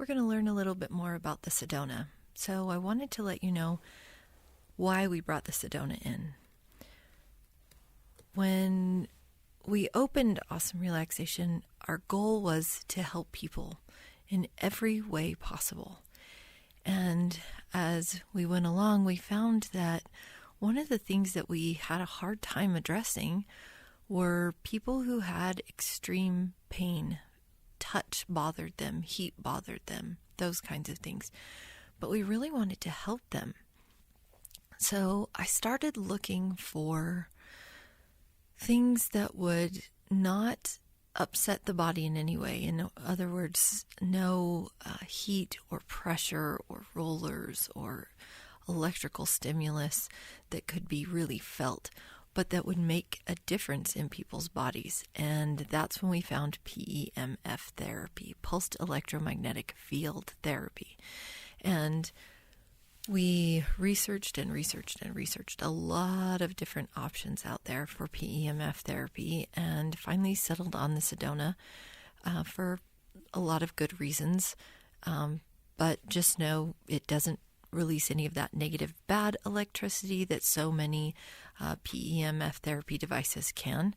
we're going to learn a little bit more about the Sedona. So I wanted to let you know why we brought the Sedona in. When we opened Awesome Relaxation, our goal was to help people in every way possible. And as we went along, we found that one of the things that we had a hard time addressing were people who had extreme pain. Touch bothered them, heat bothered them, those kinds of things. But we really wanted to help them. So I started looking for things that would not upset the body in any way. In other words, no heat or pressure or rollers or electrical stimulus that could be really felt, but that would make a difference in people's bodies. And that's when we found PEMF therapy, pulsed electromagnetic field therapy. And we researched a lot of different options out there for PEMF therapy, and finally settled on the Sedona for a lot of good reasons. But just know it doesn't release any of that negative bad electricity that so many PEMF therapy devices can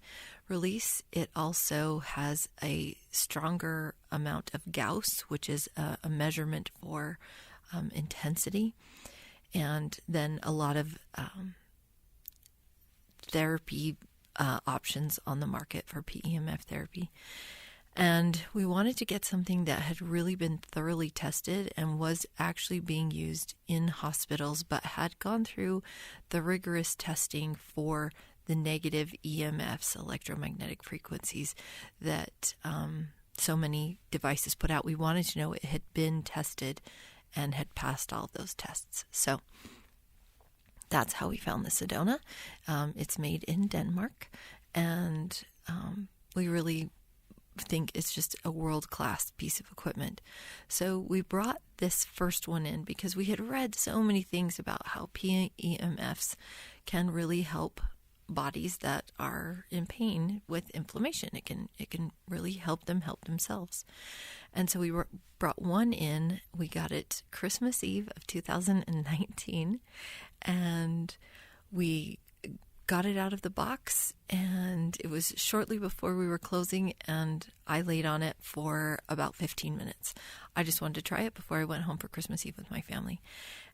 release. It also has a stronger amount of Gauss, which is a measurement for intensity, and then a lot of therapy options on the market for PEMF therapy. And we wanted to get something that had really been thoroughly tested and was actually being used in hospitals, but had gone through the rigorous testing for the negative EMFs, electromagnetic frequencies, that so many devices put out. We wanted to know it had been tested and had passed all of those tests. So that's how we found the Sedona. It's made in Denmark, and we really think it's just a world-class piece of equipment. So we brought this first one in because we had read so many things about how PEMFs can really help bodies that are in pain with inflammation. It can really help them help themselves. And so we brought one in. We got it Christmas Eve of 2019, and we got it out of the box, and it was shortly before we were closing, and I laid on it for about 15 minutes. I just wanted to try it before I went home for Christmas Eve with my family.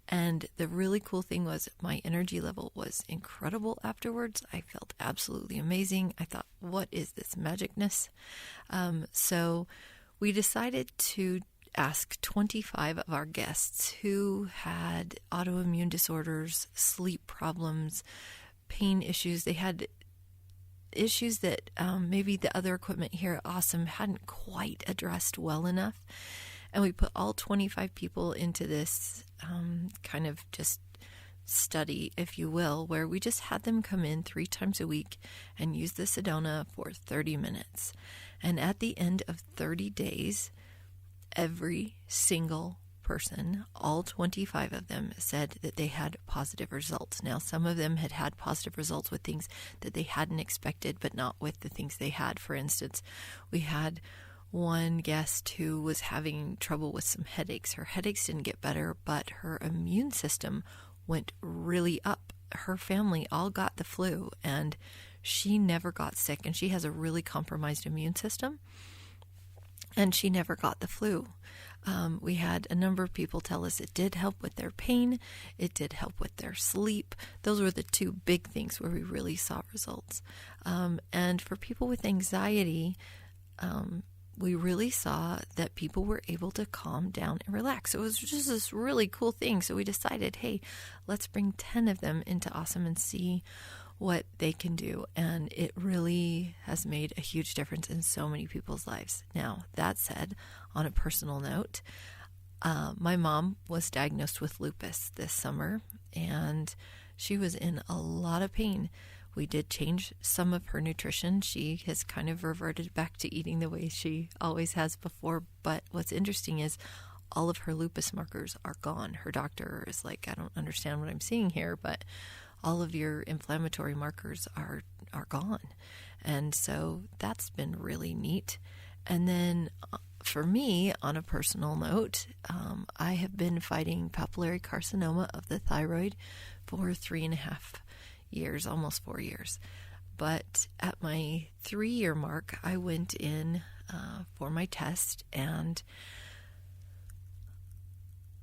And the really cool thing was my energy level was incredible afterwards. I felt absolutely amazing. I thought, what is this magicness? So we decided to ask 25 of our guests who had autoimmune disorders, sleep problems, pain issues. They had issues that maybe the other equipment here at Awesome hadn't quite addressed well enough. And we put all 25 people into this kind of just study, if you will, where we just had them come in 3 times a week and use the Sedona for 30 minutes. And at the end of 30 days, every single person, all 25 of them, said that they had positive results. Now, some of them had positive results with things that they hadn't expected, but not with the things they had. For instance, we had one guest who was having trouble with some headaches. Her headaches didn't get better, but her immune system went really up. Her family all got the flu, and she never got sick, and she has a really compromised immune system, and she never got the flu. We had a number of people tell us it did help with their pain. It did help with their sleep. Those were the 2 big things where we really saw results. And for people with anxiety, we really saw that people were able to calm down and relax. So it was just this really cool thing. So we decided, hey, let's bring 10 of them into Awesome and see what they can do. And it really has made a huge difference in so many people's lives. Now, that said, on a personal note, my mom was diagnosed with lupus this summer, and she was in a lot of pain. We did change some of her nutrition. She has kind of reverted back to eating the way she always has before. But what's interesting is all of her lupus markers are gone. Her doctor is like, I don't understand what I'm seeing here, but all of your inflammatory markers are gone. And so that's been really neat. And then for me, on a personal note, I have been fighting papillary carcinoma of the thyroid for 3.5 years, almost 4 years. But at my 3-year mark, I went in for my test, and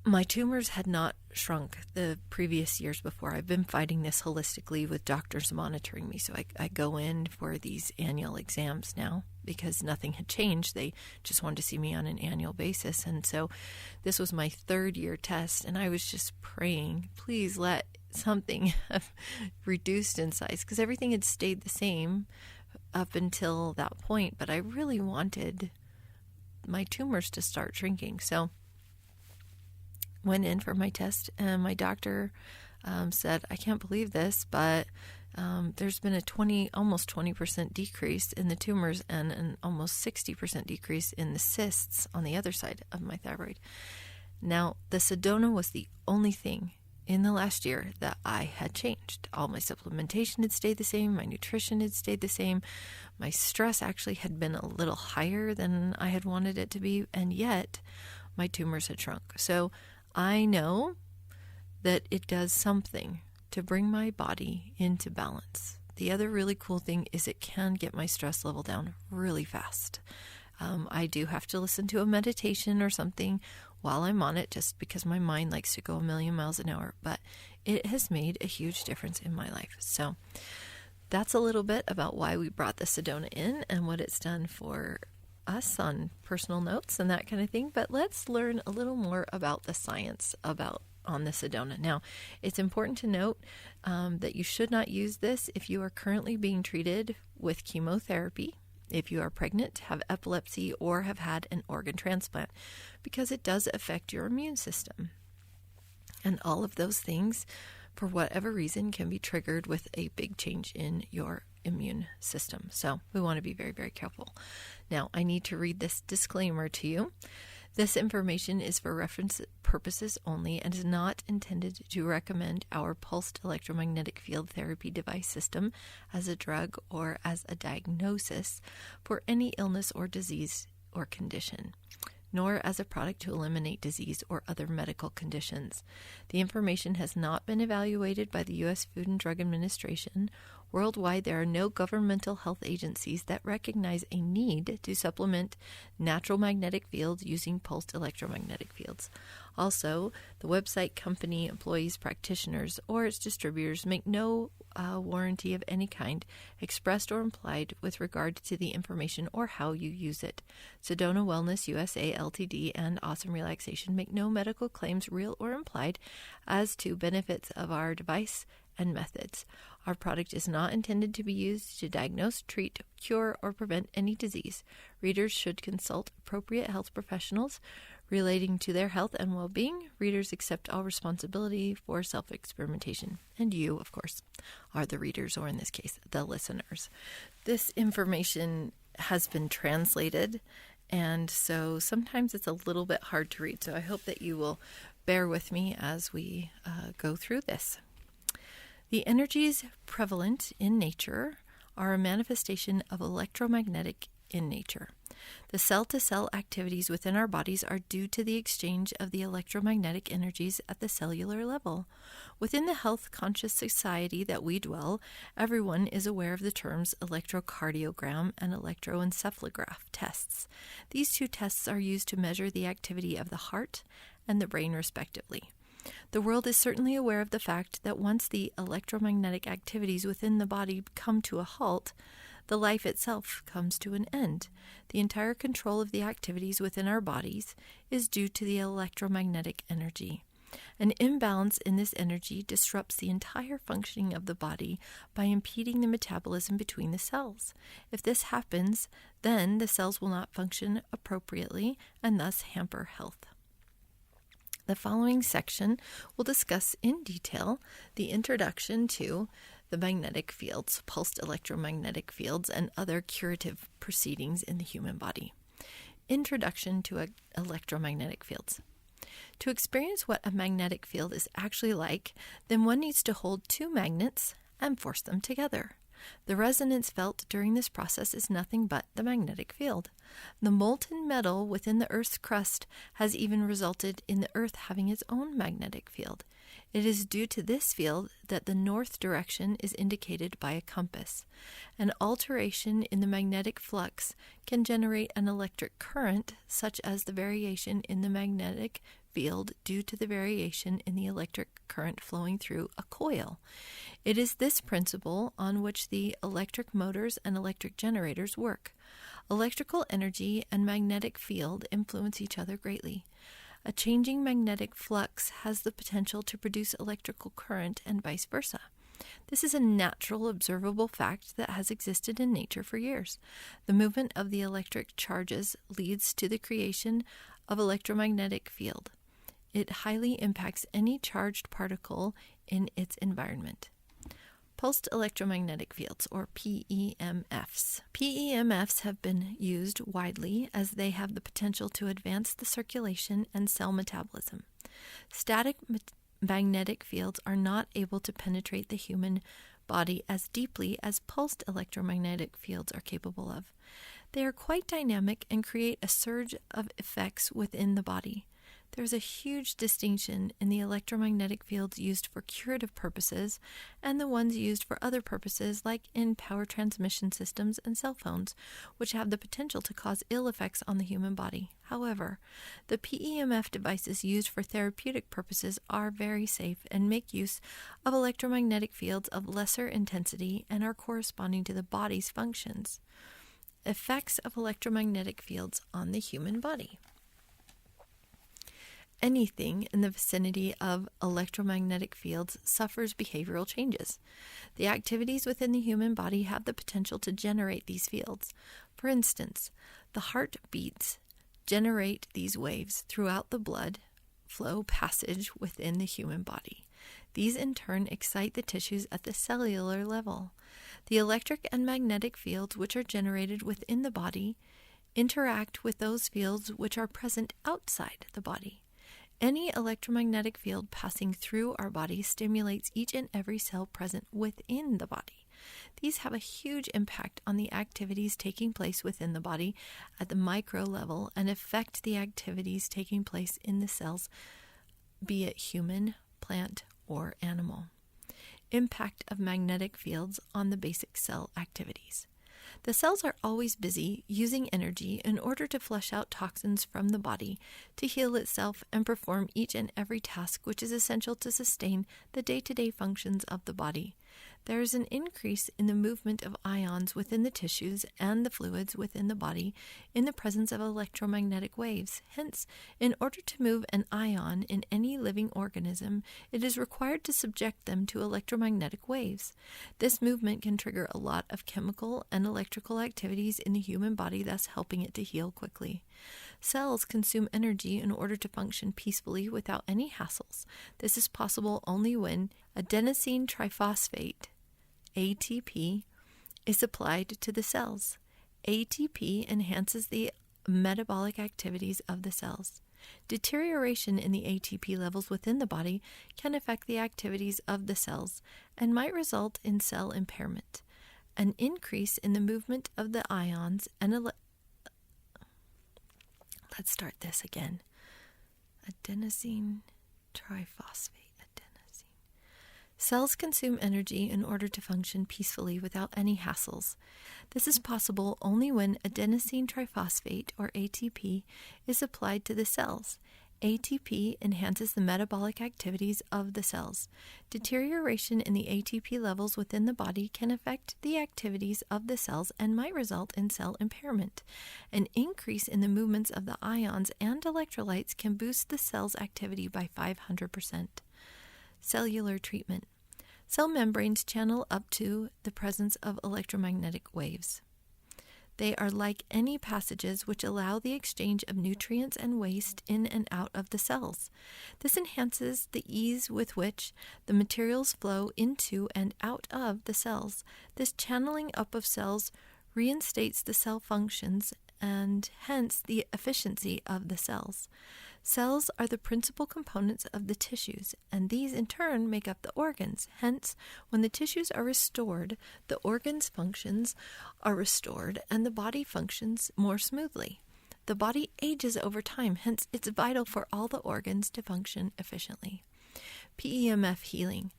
my tumors had not shrunk the previous years before. I've been fighting this holistically with doctors monitoring me. So I go in for these annual exams now because nothing had changed. They just wanted to see me on an annual basis. And so this was my 3rd-year test, and I was just praying, please let something have reduced in size, because everything had stayed the same up until that point. But I really wanted my tumors to start shrinking. So went in for my test, and my doctor said, I can't believe this, but there's been a almost 20% decrease in the tumors and an almost 60% decrease in the cysts on the other side of my thyroid. Now, the Sedona was the only thing in the last year that I had changed. All my supplementation had stayed the same. My nutrition had stayed the same. My stress actually had been a little higher than I had wanted it to be, and yet my tumors had shrunk. So I know that it does something to bring my body into balance. The other really cool thing is it can get my stress level down really fast. I do have to listen to a meditation or something while I'm on it, just because my mind likes to go a million miles an hour, but it has made a huge difference in my life. So that's a little bit about why we brought the Sedona in and what it's done for us on personal notes and that kind of thing. But let's learn a little more about the science on the Sedona. Now, it's important to note that you should not use this if you are currently being treated with chemotherapy, if you are pregnant, have epilepsy, or have had an organ transplant, because it does affect your immune system. And all of those things, for whatever reason, can be triggered with a big change in your immune system. So we want to be very, very careful. Now, I need to read this disclaimer to you. This information is for reference purposes only and is not intended to recommend our pulsed electromagnetic field therapy device system as a drug or as a diagnosis for any illness or disease or condition, nor as a product to eliminate disease or other medical conditions. The information has not been evaluated by the U.S. Food and Drug Administration. Worldwide, there are no governmental health agencies that recognize a need to supplement natural magnetic fields using pulsed electromagnetic fields. Also, the website, company, employees, practitioners, or its distributors make no warranty of any kind, expressed or implied, with regard to the information or how you use it. Sedona Wellness USA Ltd. And Awesome Relaxation make no medical claims, real or implied, as to benefits of our device and methods. Our product is not intended to be used to diagnose, treat, cure, or prevent any disease. Readers should consult appropriate health professionals relating to their health and well-being. Readers accept all responsibility for self-experimentation. And you, of course, are the readers, or in this case, the listeners. This information has been translated, and so sometimes it's a little bit hard to read. So I hope that you will bear with me as we go through this. The energies prevalent in nature are a manifestation of electromagnetic in nature. The cell-to-cell activities within our bodies are due to the exchange of the electromagnetic energies at the cellular level. Within the health-conscious society that we dwell, everyone is aware of the terms electrocardiogram and electroencephalograph tests. These two tests are used to measure the activity of the heart and the brain, respectively. The world is certainly aware of the fact that once the electromagnetic activities within the body come to a halt, the life itself comes to an end. The entire control of the activities within our bodies is due to the electromagnetic energy. An imbalance in this energy disrupts the entire functioning of the body by impeding the metabolism between the cells. If this happens, then the cells will not function appropriately and thus hamper health. The following section will discuss in detail the introduction to the magnetic fields, pulsed electromagnetic fields, and other curative proceedings in the human body. Introduction to electromagnetic fields. To experience what a magnetic field is actually like, then one needs to hold two magnets and force them together. The resonance felt during this process is nothing but the magnetic field. The molten metal within the Earth's crust has even resulted in the Earth having its own magnetic field. It is due to this field that the north direction is indicated by a compass. An alteration in the magnetic flux can generate an electric current, such as the variation in the magnetic field due to the variation in the electric current flowing through a coil. It is this principle on which the electric motors and electric generators work. Electrical energy and magnetic field influence each other greatly. A changing magnetic flux has the potential to produce electrical current and vice versa. This is a natural, observable fact that has existed in nature for years. The movement of the electric charges leads to the creation of electromagnetic field. It highly impacts any charged particle in its environment. Pulsed electromagnetic fields, or PEMFs. PEMFs have been used widely as they have the potential to advance the circulation and cell metabolism. Static magnetic fields are not able to penetrate the human body as deeply as pulsed electromagnetic fields are capable of. They are quite dynamic and create a surge of effects within the body. There is a huge distinction in the electromagnetic fields used for curative purposes and the ones used for other purposes, like in power transmission systems and cell phones, which have the potential to cause ill effects on the human body. However, the PEMF devices used for therapeutic purposes are very safe and make use of electromagnetic fields of lesser intensity and are corresponding to the body's functions. Effects of electromagnetic fields on the human body. Anything in the vicinity of electromagnetic fields suffers behavioral changes. The activities within the human body have the potential to generate these fields. For instance, the heart beats generate these waves throughout the blood flow passage within the human body. These in turn excite the tissues at the cellular level. The electric and magnetic fields which are generated within the body interact with those fields which are present outside the body. Any electromagnetic field passing through our body stimulates each and every cell present within the body. These have a huge impact on the activities taking place within the body at the micro level and affect the activities taking place in the cells, be it human, plant, or animal. Impact of magnetic fields on the basic cell activities. The cells are always busy using energy in order to flush out toxins from the body, to heal itself and perform each and every task which is essential to sustain the day-to-day functions of the body. There is an increase in the movement of ions within the tissues and the fluids within the body in the presence of electromagnetic waves. Hence, in order to move an ion in any living organism, it is required to subject them to electromagnetic waves. This movement can trigger a lot of chemical and electrical activities in the human body, thus helping it to heal quickly. Cells consume energy in order to function peacefully without any hassles. This is possible only when adenosine triphosphate, ATP, is applied to the cells. ATP enhances the metabolic activities of the cells. Deterioration in the ATP levels within the body can affect the activities of the cells and might result in cell impairment. An increase in the movement of the ions and let's start this again. Adenosine triphosphate. Cells consume energy in order to function peacefully without any hassles. This is possible only when adenosine triphosphate, or ATP, is applied to the cells. ATP enhances the metabolic activities of the cells. Deterioration in the ATP levels within the body can affect the activities of the cells and might result in cell impairment. An increase in the movements of the ions and electrolytes can boost the cell's activity by 500%. Cellular treatment. Cell membranes channel up to the presence of electromagnetic waves. They are like any passages which allow the exchange of nutrients and waste in and out of the cells. This enhances the ease with which the materials flow into and out of the cells. This channeling up of cells reinstates the cell functions and hence the efficiency of the cells. Cells are the principal components of the tissues, and these in turn make up the organs. Hence, when the tissues are restored, the organs' functions are restored and the body functions more smoothly. The body ages over time, hence it's vital for all the organs to function efficiently. PEMF healing.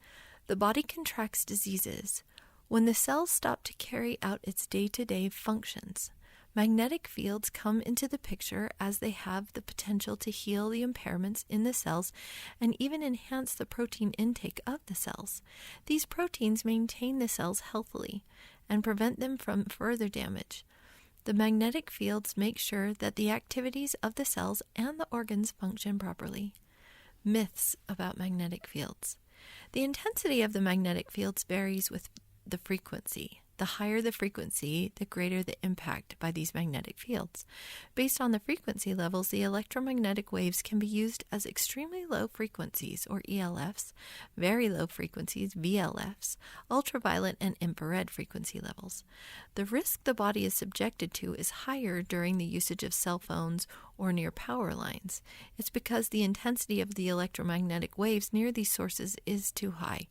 The body contracts diseases when the cells stop to carry out its day-to-day functions. Magnetic fields come into the picture as they have the potential to heal the impairments in the cells and even enhance the protein intake of the cells. These proteins maintain the cells healthily and prevent them from further damage. The magnetic fields make sure that the activities of the cells and the organs function properly. Myths about magnetic fields. The intensity of the magnetic fields varies with the frequency. The higher the frequency, the greater the impact by these magnetic fields. Based on the frequency levels, the electromagnetic waves can be used as extremely low frequencies, or ELFs, very low frequencies, VLFs, ultraviolet and infrared frequency levels. The risk the body is subjected to is higher during the usage of cell phones or near power lines. It's because the intensity of the electromagnetic waves near these sources is too high.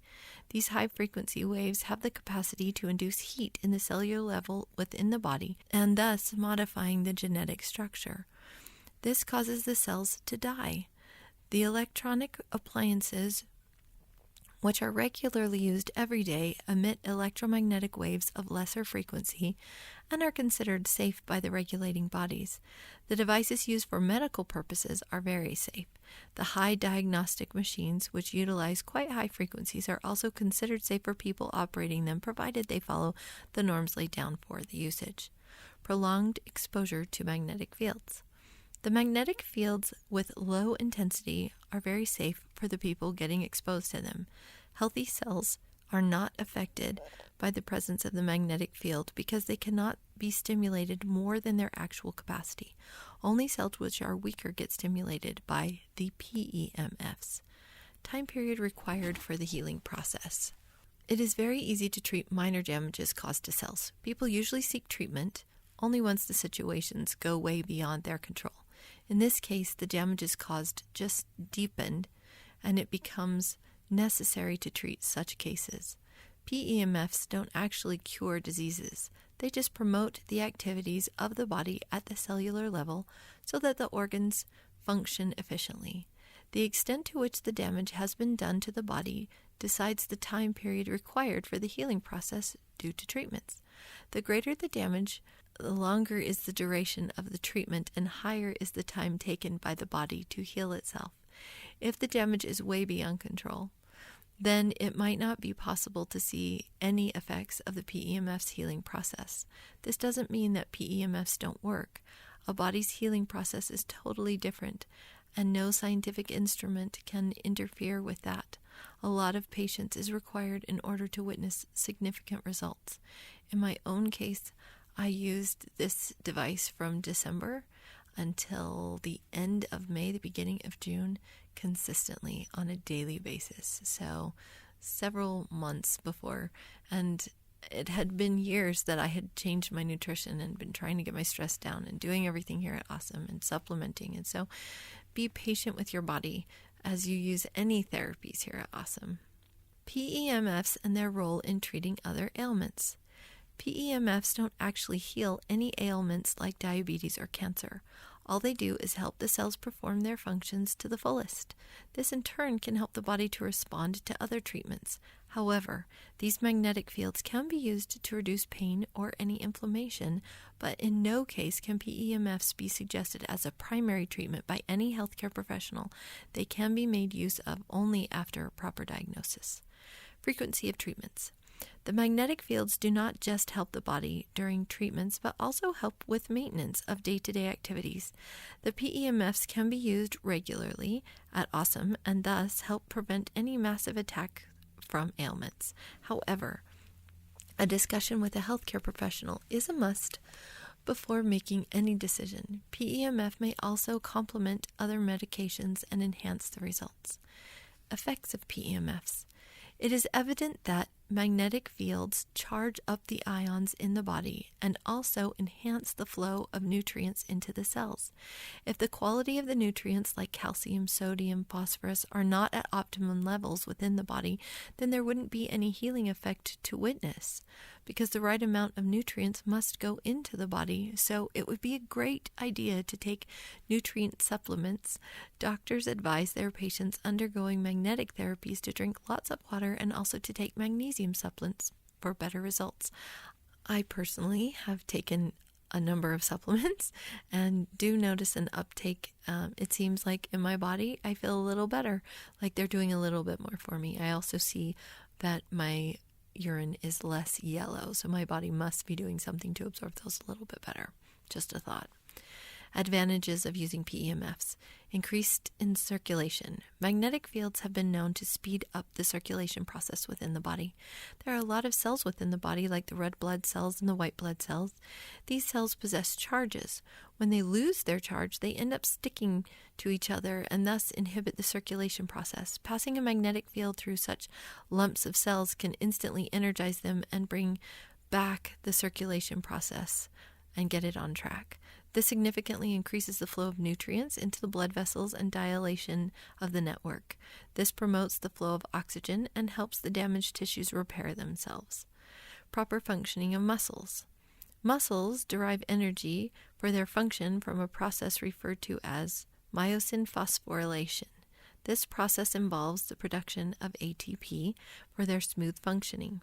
These high-frequency waves have the capacity to induce heat in the cellular level within the body, and thus modifying the genetic structure. This causes the cells to die. The electronic appliances, which are regularly used every day, emit electromagnetic waves of lesser frequency and are considered safe by the regulating bodies. The devices used for medical purposes are very safe. The high diagnostic machines, which utilize quite high frequencies, are also considered safe for people operating them, provided they follow the norms laid down for the usage. Prolonged exposure to magnetic fields. The magnetic fields with low intensity are very safe for the people getting exposed to them. Healthy cells are not affected by the presence of the magnetic field because they cannot be stimulated more than their actual capacity. Only cells which are weaker get stimulated by the PEMFs. Time period required for the healing process. It is very easy to treat minor damages caused to cells. People usually seek treatment only once the situations go way beyond their control. In this case, the damages caused just deepened, and it becomes necessary to treat such cases. PEMFs don't actually cure diseases. They just promote the activities of the body at the cellular level so that the organs function efficiently. The extent to which the damage has been done to the body decides the time period required for the healing process due to treatments. The greater the damage, the longer is the duration of the treatment and higher is the time taken by the body to heal itself. If the damage is way beyond control, then it might not be possible to see any effects of the PEMF's healing process. This doesn't mean that PEMFs don't work. A body's healing process is totally different, and no scientific instrument can interfere with that. A lot of patience is required in order to witness significant results. In my own case, I used this device from December until the end of May, the beginning of June, consistently on a daily basis. So several months before, and it had been years that I had changed my nutrition and been trying to get my stress down and doing everything here at Awesome and supplementing. And so be patient with your body as you use any therapies here at Awesome. PEMFs and their role in treating other ailments. PEMFs don't actually heal any ailments like diabetes or cancer. All they do is help the cells perform their functions to the fullest. This in turn can help the body to respond to other treatments. However, these magnetic fields can be used to reduce pain or any inflammation, but in no case can PEMFs be suggested as a primary treatment by any healthcare professional. They can be made use of only after proper diagnosis. Frequency of treatments. The magnetic fields do not just help the body during treatments, but also help with maintenance of day-to-day activities. The PEMFs can be used regularly at Awesome and thus help prevent any massive attack from ailments. However, a discussion with a healthcare professional is a must before making any decision. PEMF may also complement other medications and enhance the results. Effects of PEMFs. It is evident that magnetic fields charge up the ions in the body and also enhance the flow of nutrients into the cells. If the quality of the nutrients like calcium, sodium, phosphorus are not at optimum levels within the body, then there wouldn't be any healing effect to witness, because the right amount of nutrients must go into the body. So it would be a great idea to take nutrient supplements. Doctors advise their patients undergoing magnetic therapies to drink lots of water and also to take magnesium supplements for better results. I personally have taken a number of supplements and do notice an uptake. It seems like in my body I feel a little better, like they're doing a little bit more for me. I also see that my urine is less yellow, so my body must be doing something to absorb those a little bit better. Just a thought. Advantages of using PEMFs. Increased in circulation. Magnetic fields have been known to speed up the circulation process within the body. There are a lot of cells within the body, like the red blood cells and the white blood cells. These cells possess charges. When they lose their charge, they end up sticking to each other and thus inhibit the circulation process. Passing a magnetic field through such lumps of cells can instantly energize them and bring back the circulation process and get it on track. This significantly increases the flow of nutrients into the blood vessels and dilation of the network. This promotes the flow of oxygen and helps the damaged tissues repair themselves. Proper functioning of muscles. Muscles derive energy for their function from a process referred to as myosin phosphorylation. This process involves the production of ATP for their smooth functioning.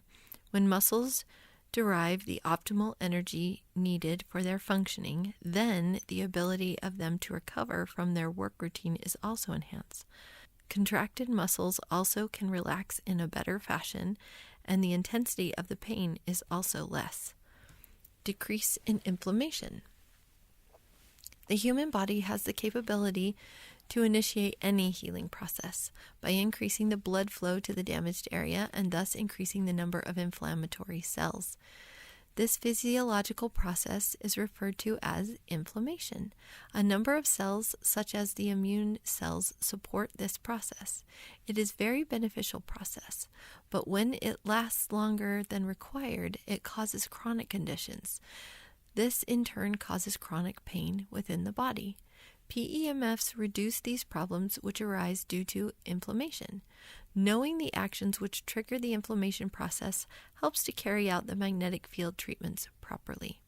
When muscles derive the optimal energy needed for their functioning, then the ability of them to recover from their work routine is also enhanced. Contracted muscles also can relax in a better fashion, and the intensity of the pain is also less. Decrease in inflammation. The human body has the capability to initiate any healing process by increasing the blood flow to the damaged area and thus increasing the number of inflammatory cells. This physiological process is referred to as inflammation. A number of cells, such as the immune cells, support this process. It is a very beneficial process, but when it lasts longer than required, it causes chronic conditions. This in turn causes chronic pain within the body. PEMFs reduce these problems which arise due to inflammation. Knowing the actions which trigger the inflammation process helps to carry out the magnetic field treatments properly.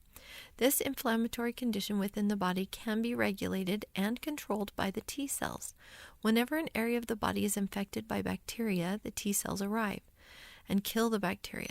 This inflammatory condition within the body can be regulated and controlled by the T cells. Whenever an area of the body is infected by bacteria, the T cells arrive and kill the bacteria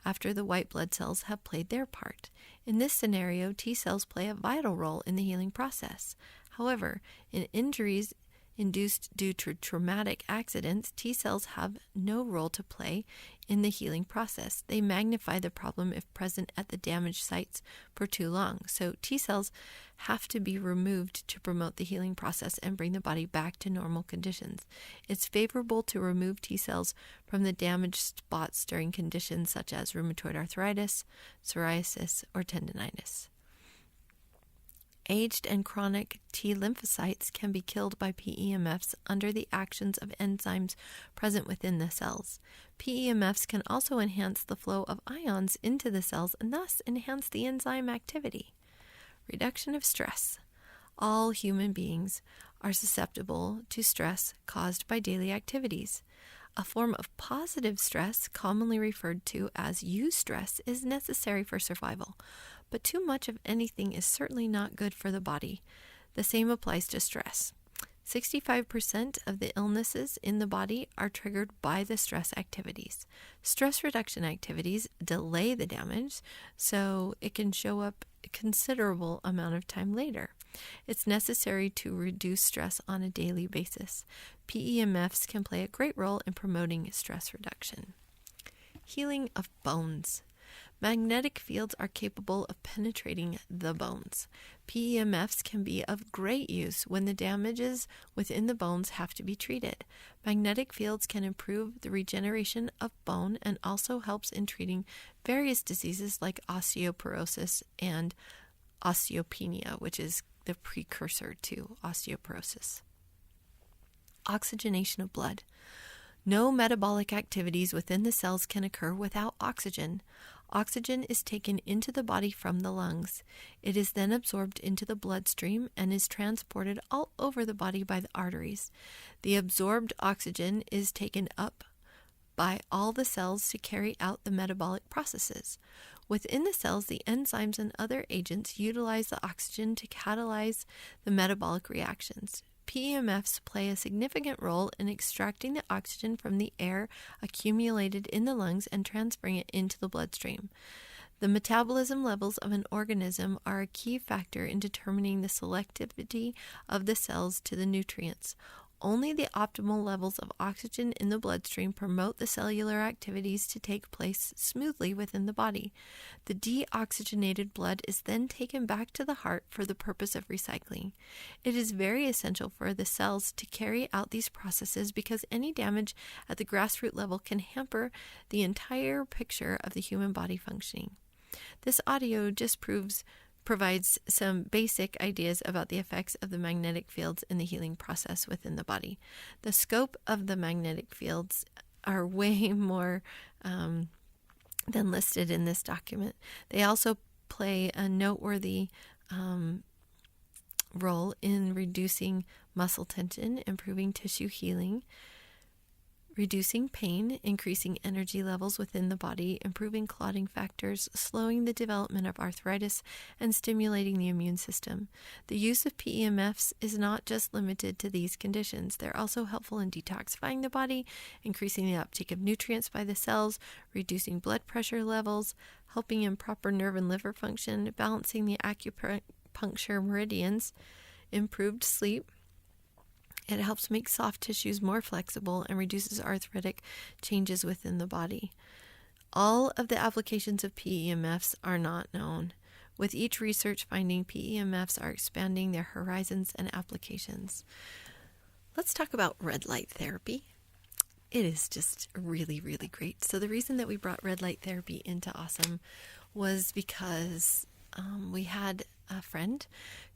after the white blood cells have played their part. In this scenario, T cells play a vital role in the healing process. However, in injuries induced due to traumatic accidents, T cells have no role to play in the healing process. They magnify the problem if present at the damaged sites for too long. So T cells have to be removed to promote the healing process and bring the body back to normal conditions. It's favorable to remove T cells from the damaged spots during conditions such as rheumatoid arthritis, psoriasis, or tendinitis. Aged and chronic T lymphocytes can be killed by PEMFs under the actions of enzymes present within the cells. PEMFs can also enhance the flow of ions into the cells and thus enhance the enzyme activity. Reduction of stress. All human beings are susceptible to stress caused by daily activities. A form of positive stress, commonly referred to as eustress, is necessary for survival, but too much of anything is certainly not good for the body. The same applies to stress. 65% of the illnesses in the body are triggered by the stress activities. Stress reduction activities delay the damage, so it can show up a considerable amount of time later. It's necessary to reduce stress on a daily basis. PEMFs can play a great role in promoting stress reduction. Healing of bones. Magnetic fields are capable of penetrating the bones. PEMFs can be of great use when the damages within the bones have to be treated. Magnetic fields can improve the regeneration of bone and also helps in treating various diseases like osteoporosis and osteopenia, which is the precursor to osteoporosis. Oxygenation of blood. No metabolic activities within the cells can occur without oxygen. Oxygen is taken into the body from the lungs. It is then absorbed into the bloodstream and is transported all over the body by the arteries. The absorbed oxygen is taken up by all the cells to carry out the metabolic processes. Within the cells, the enzymes and other agents utilize the oxygen to catalyze the metabolic reactions. PEMFs play a significant role in extracting the oxygen from the air accumulated in the lungs and transferring it into the bloodstream. The metabolism levels of an organism are a key factor in determining the selectivity of the cells to the nutrients. Only the optimal levels of oxygen in the bloodstream promote the cellular activities to take place smoothly within the body. The deoxygenated blood is then taken back to the heart for the purpose of recycling. It is very essential for the cells to carry out these processes because any damage at the grassroots level can hamper the entire picture of the human body functioning. This audio just provides some basic ideas about the effects of the magnetic fields in the healing process within the body. The scope of the magnetic fields are way more than listed in this document. They also play a noteworthy role in reducing muscle tension, improving tissue healing, reducing pain, increasing energy levels within the body, improving clotting factors, slowing the development of arthritis, and stimulating the immune system. The use of PEMFs is not just limited to these conditions. They're also helpful in detoxifying the body, increasing the uptake of nutrients by the cells, reducing blood pressure levels, helping in proper nerve and liver function, balancing the acupuncture meridians, improved sleep. It helps make soft tissues more flexible and reduces arthritic changes within the body. All of the applications of PEMFs are not known. With each research finding, PEMFs are expanding their horizons and applications. Let's talk about red light therapy. It is just really, really great. So the reason that we brought red light therapy into Awesome was because we had a friend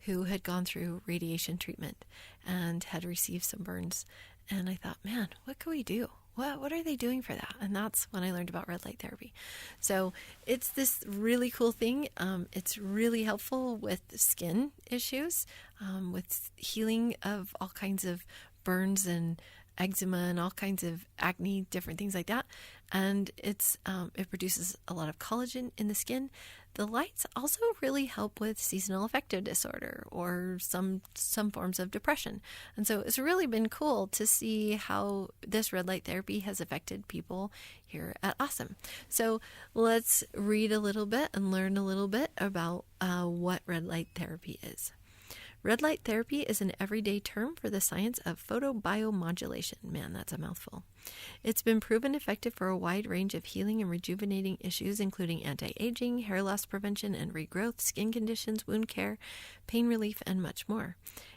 who had gone through radiation treatment and had received some burns. And I thought, man, what can we do? What are they doing for that? And that's when I learned about red light therapy. So it's this really cool thing. It's really helpful with skin issues, with healing of all kinds of burns and eczema and all kinds of acne, different things like that. And it produces a lot of collagen in the skin. The lights also really help with seasonal affective disorder or some forms of depression. And so it's really been cool to see how this red light therapy has affected people here at Awesome. So let's read a little bit and learn a little bit about what red light therapy is. Red light therapy is an everyday term for the science of photobiomodulation. Man, that's a mouthful. It's been proven effective for a wide range of healing and rejuvenating issues, including anti-aging, hair loss prevention and regrowth, skin conditions, wound care, pain relief, and much more.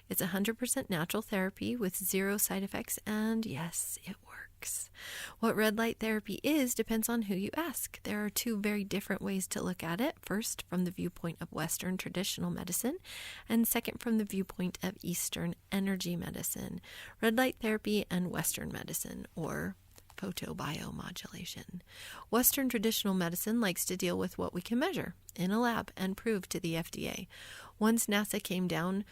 It's 100% natural therapy with zero side effects, and yes, it works. What red light therapy is depends on who you ask. There are two very different ways to look at it. First, from the viewpoint of Western traditional medicine, and second, from the viewpoint of Eastern energy medicine. Red light therapy and Western medicine, or photobiomodulation. Western traditional medicine likes to deal with what we can measure in a lab and prove to the FDA. Once NASA came down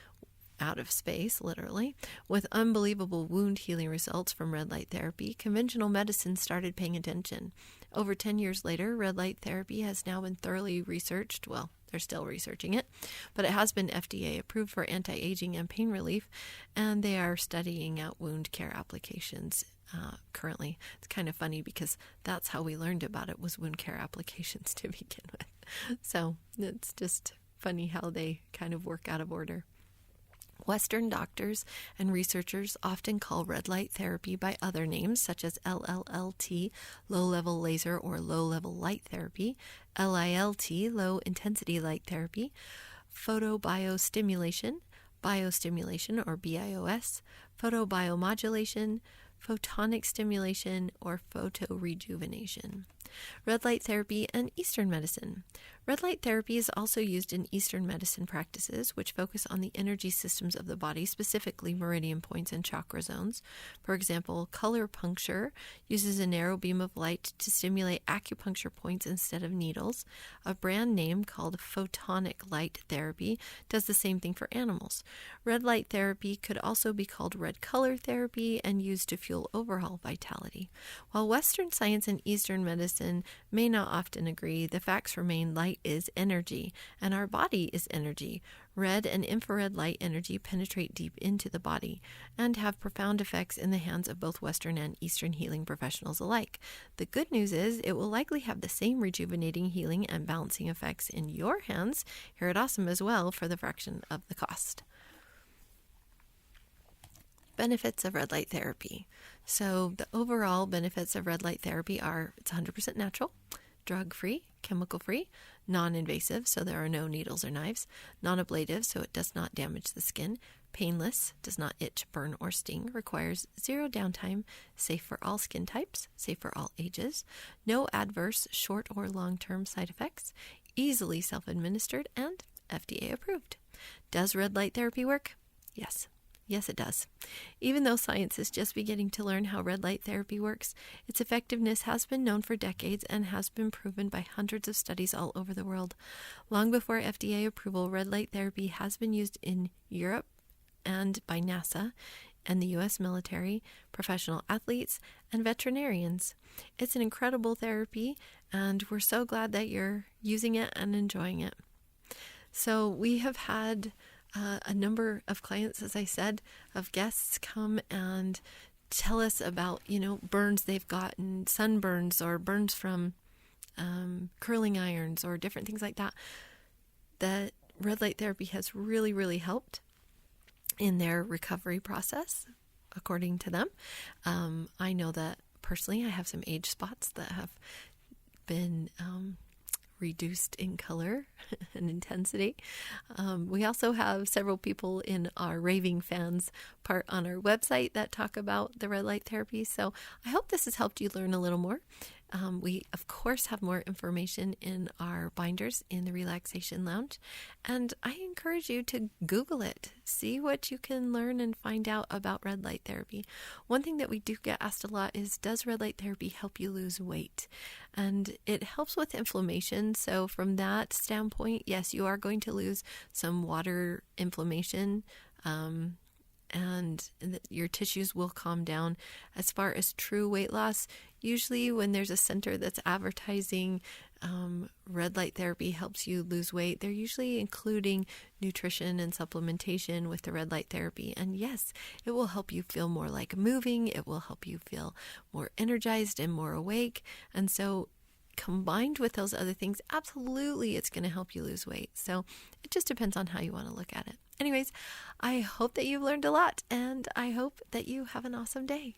out of space, literally, with unbelievable wound healing results from red light therapy, conventional medicine started paying attention. Over 10 years later, red light therapy has now been thoroughly researched. Well, they're still researching it, but it has been FDA approved for anti-aging and pain relief, and they are studying out wound care applications currently. It's kind of funny because that's how we learned about it, was wound care applications to begin with. So it's just funny how they kind of work out of order. Western doctors and researchers often call red light therapy by other names, such as LLLT, low-level laser or low-level light therapy, LILT, low-intensity light therapy, photobiostimulation, biostimulation or BIOS, photobiomodulation, photonic stimulation, or photorejuvenation. Red light therapy and Eastern medicine. Red light therapy is also used in Eastern medicine practices, which focus on the energy systems of the body, specifically meridian points and chakra zones. For example, color puncture uses a narrow beam of light to stimulate acupuncture points instead of needles. A brand name called photonic light therapy does the same thing for animals. Red light therapy could also be called red color therapy and used to fuel overall vitality. While Western science and Eastern medicine may not often agree, the facts remain: light is energy, and our body is energy. Red and infrared light energy penetrate deep into the body and have profound effects in the hands of both Western and Eastern healing professionals alike. The good news is it will likely have the same rejuvenating, healing, and balancing effects in your hands here at Awesome as well, for the fraction of the cost. Benefits of red light therapy. So the overall benefits of red light therapy are: it's 100% natural, drug-free, chemical-free, non-invasive, so there are no needles or knives, non-ablative, so it does not damage the skin, painless, does not itch, burn, or sting, requires zero downtime, safe for all skin types, safe for all ages, no adverse short or long-term side effects, easily self-administered, and FDA approved. Does red light therapy work? Yes. Yes, it does. Even though science is just beginning to learn how red light therapy works, its effectiveness has been known for decades and has been proven by hundreds of studies all over the world. Long before FDA approval, red light therapy has been used in Europe and by NASA and the U.S. military, professional athletes, and veterinarians. It's an incredible therapy, and we're so glad that you're using it and enjoying it. So we have had a number of clients, as I said, of guests come and tell us about, burns they've gotten, sunburns or burns from curling irons or different things like that. That red light therapy has really, really helped in their recovery process, according to them. I know that personally I have some age spots that have been reduced in color and intensity. We also have several people in our raving fans part on our website that talk about the red light therapy. So I hope this has helped you learn a little more. We, of course, have more information in our binders in the Relaxation Lounge, and I encourage you to Google it. See what you can learn and find out about red light therapy. One thing that we do get asked a lot is, does red light therapy help you lose weight? And it helps with inflammation. So from that standpoint, yes, you are going to lose some water inflammation, and your tissues will calm down. As far as true weight loss, usually when there's a center that's advertising red light therapy helps you lose weight, they're usually including nutrition and supplementation with the red light therapy. And yes, it will help you feel more like moving. It will help you feel more energized and more awake. And so combined with those other things, absolutely, it's going to help you lose weight. So it just depends on how you want to look at it. Anyways, I hope that you've learned a lot, and I hope that you have an awesome day.